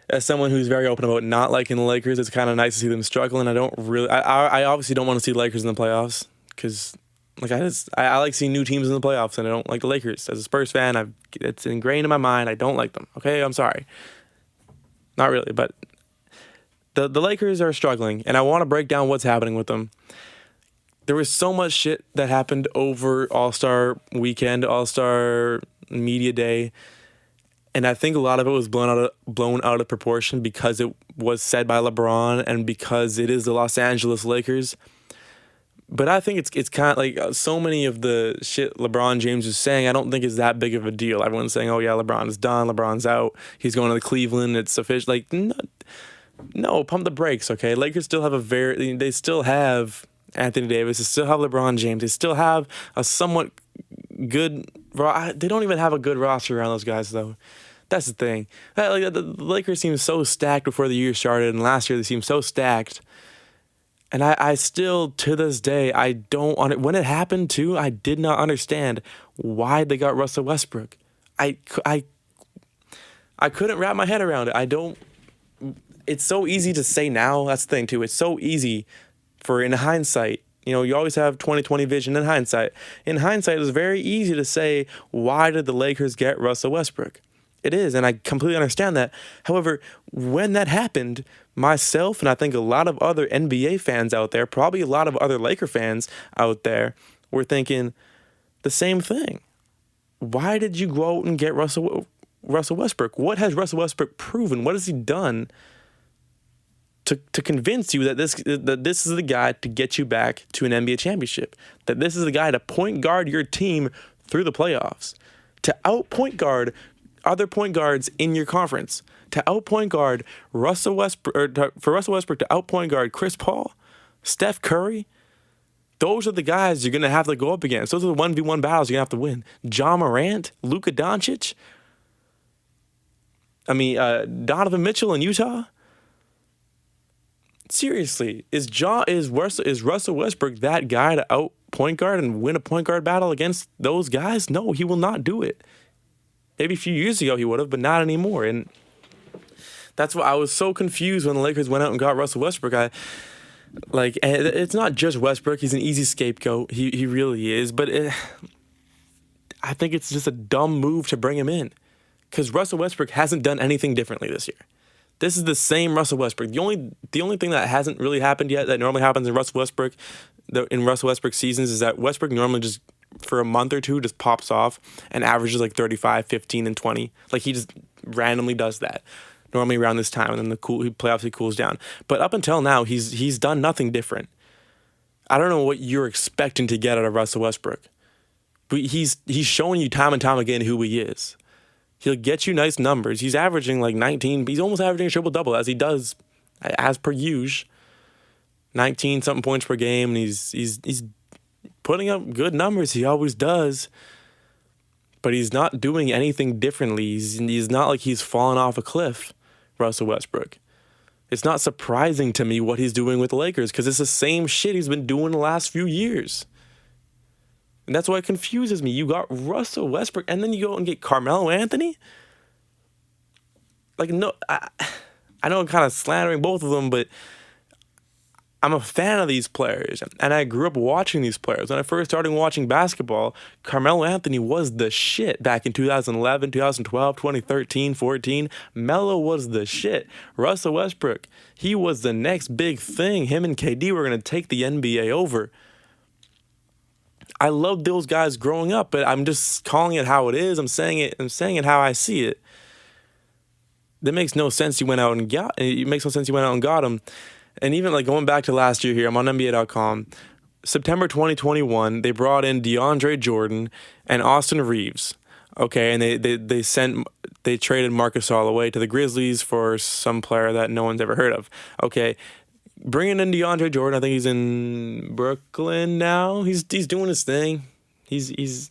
as someone who's very open about not liking the Lakers, it's kind of nice to see them struggle. And I obviously don't want to see the Lakers in the playoffs because, like, I like seeing new teams in the playoffs, and I don't like the Lakers. As a Spurs fan, it's ingrained in my mind. I don't like them. Okay, I'm sorry, not really, but the Lakers are struggling, and I want to break down what's happening with them. There was so much shit that happened over All-Star weekend, All-Star media day. And I think a lot of it was blown out of proportion because it was said by LeBron and because it is the Los Angeles Lakers. But I think it's kind of like so many of the shit LeBron James is saying, I don't think is that big of a deal. Everyone's saying, oh yeah, LeBron's done, LeBron's out, he's going to the Cleveland, it's official. Like, no, pump the brakes, okay? Lakers still have they still have Anthony Davis, they still have LeBron James, they still have a somewhat good, they don't even have a good roster around those guys though. That's the thing. The Lakers seemed so stacked before the year started, and last year they seemed so stacked. And I still, to this day, when it happened too, I did not understand why they got Russell Westbrook. I couldn't wrap my head around it. It's so easy to say now, that's the thing too, it's so easy for in hindsight, you always have 20/20 vision in hindsight. In hindsight, it's very easy to say, why did the Lakers get Russell Westbrook? It is, and I completely understand that. However, when that happened, myself and I think a lot of other NBA fans out there, probably a lot of other Laker fans out there, were thinking the same thing. Why did you go out and get Russell Westbrook? What has Russell Westbrook proven? What has he done to convince you that this is the guy to get you back to an NBA championship? That this is the guy to point guard your team through the playoffs, to out point guard other point guards in your conference, to out point guard Russell Westbrook, or for Russell Westbrook to out point guard Chris Paul, Steph Curry. Those are the guys you're gonna have to go up against. Those are the 1v1 battles you're gonna have to win. Ja Morant, Luka Doncic. Donovan Mitchell in Utah. Seriously, is Russell Westbrook that guy to out point guard and win a point guard battle against those guys? No, he will not do it. Maybe a few years ago he would have, but not anymore. And that's why I was so confused when the Lakers went out and got Russell Westbrook. It's not just Westbrook. He's an easy scapegoat. He really is. But I think it's just a dumb move to bring him in because Russell Westbrook hasn't done anything differently this year. This is the same Russell Westbrook. The only thing that hasn't really happened yet that normally happens in Russell Westbrook seasons is that Westbrook normally just for a month or two just pops off and averages like 35, 15, and 20. Like he just randomly does that. Normally around this time, and then playoffs he cools down. But up until now, he's done nothing different. I don't know what you're expecting to get out of Russell Westbrook, but he's showing you time and time again who he is. He'll get you nice numbers. He's averaging like 19. He's almost averaging a triple-double as he does, as per usual. 19 something points per game, and he's putting up good numbers. He always does. But he's not doing anything differently. He's not like he's fallen off a cliff, Russell Westbrook. It's not surprising to me what he's doing with the Lakers because it's the same shit he's been doing the last few years. And that's why it confuses me. You got Russell Westbrook, and then you go and get Carmelo Anthony? Like, no, I know I'm kind of slandering both of them, but I'm a fan of these players, and I grew up watching these players. When I first started watching basketball, Carmelo Anthony was the shit back in 2011, 2012, 2013, 14. Melo was the shit. Russell Westbrook, he was the next big thing. Him and KD were going to take the NBA over. I loved those guys growing up, but I'm just calling it how it is. I'm saying it how I see it. That makes no sense. It makes no sense you went out and got him. And even like going back to last year here, I'm on NBA.com. September 2021, they brought in DeAndre Jordan and Austin Reeves. Okay, and they traded Marcus All away to the Grizzlies for some player that no one's ever heard of. Okay, bringing in DeAndre Jordan, I think he's in Brooklyn now. He's doing his thing. He's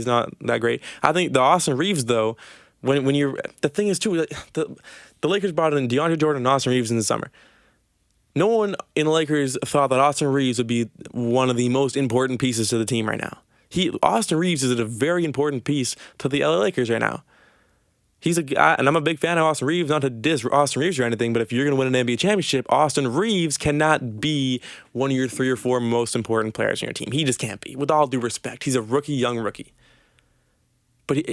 not that great. I think the Austin Reeves though, when you're the thing is too, the Lakers brought in DeAndre Jordan and Austin Reeves in the summer. No one in the Lakers thought that Austin Reeves would be one of the most important pieces to the team right now. Austin Reeves is a very important piece to the LA Lakers right now. He's a guy, and I'm a big fan of Austin Reeves, not to diss Austin Reeves or anything, but if you're going to win an NBA championship, Austin Reeves cannot be one of your 3 or 4 most important players on your team. He just can't be. With all due respect, he's a rookie, young rookie. But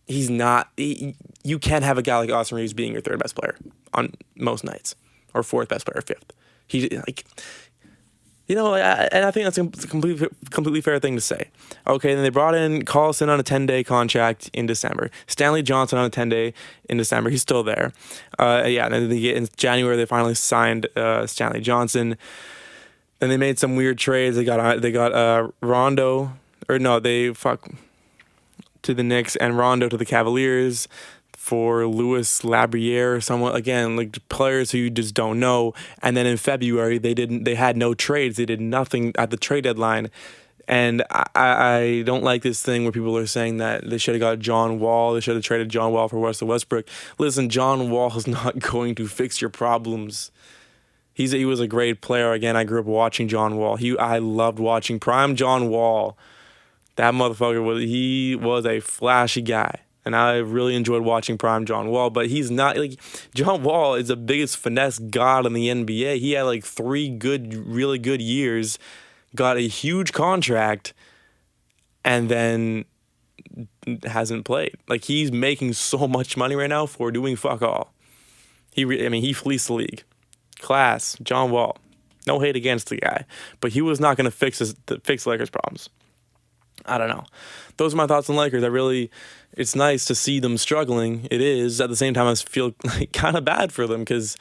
he's not. You can't have a guy like Austin Reeves being your 3rd best player on most nights, or 4th best player, 5th. He like. And I think that's a completely fair thing to say. Okay, then they brought in Collison on a 10-day contract in December. Stanley Johnson on a 10-day in December. He's still there. And then in January they finally signed Stanley Johnson. Then they made some weird trades. They got Rondo, to the Knicks, and Rondo to the Cavaliers for Louis Labriere or someone, again, like players who you just don't know. And then in February they had no trades. They did nothing at the trade deadline. And I don't like this thing where people are saying that they should have got John Wall. They should have traded John Wall for Russell Westbrook. Listen, John Wall is not going to fix your problems. He was a great player. Again, I grew up watching John Wall. I loved watching prime John Wall. That motherfucker was a flashy guy. And I really enjoyed watching prime John Wall, but he's not like John Wall is the biggest finesse god in the NBA. He had like 3 really good years, got a huge contract, and then hasn't played. Like, he's making so much money right now for doing fuck all. He fleeced the league. Class, John Wall. No hate against the guy, but he was not going to fix Lakers' problems. I don't know. Those are my thoughts on Lakers. It's nice to see them struggling. It is. At the same time, I feel like kind of bad for them because,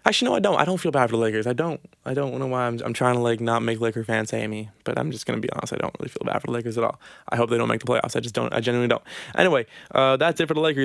actually, no, I don't. I don't feel bad for the Lakers. I don't know why I'm trying to like not make Laker fans hate me, but I'm just going to be honest. I don't really feel bad for the Lakers at all. I hope they don't make the playoffs. I genuinely don't. Anyway, that's it for the Lakers.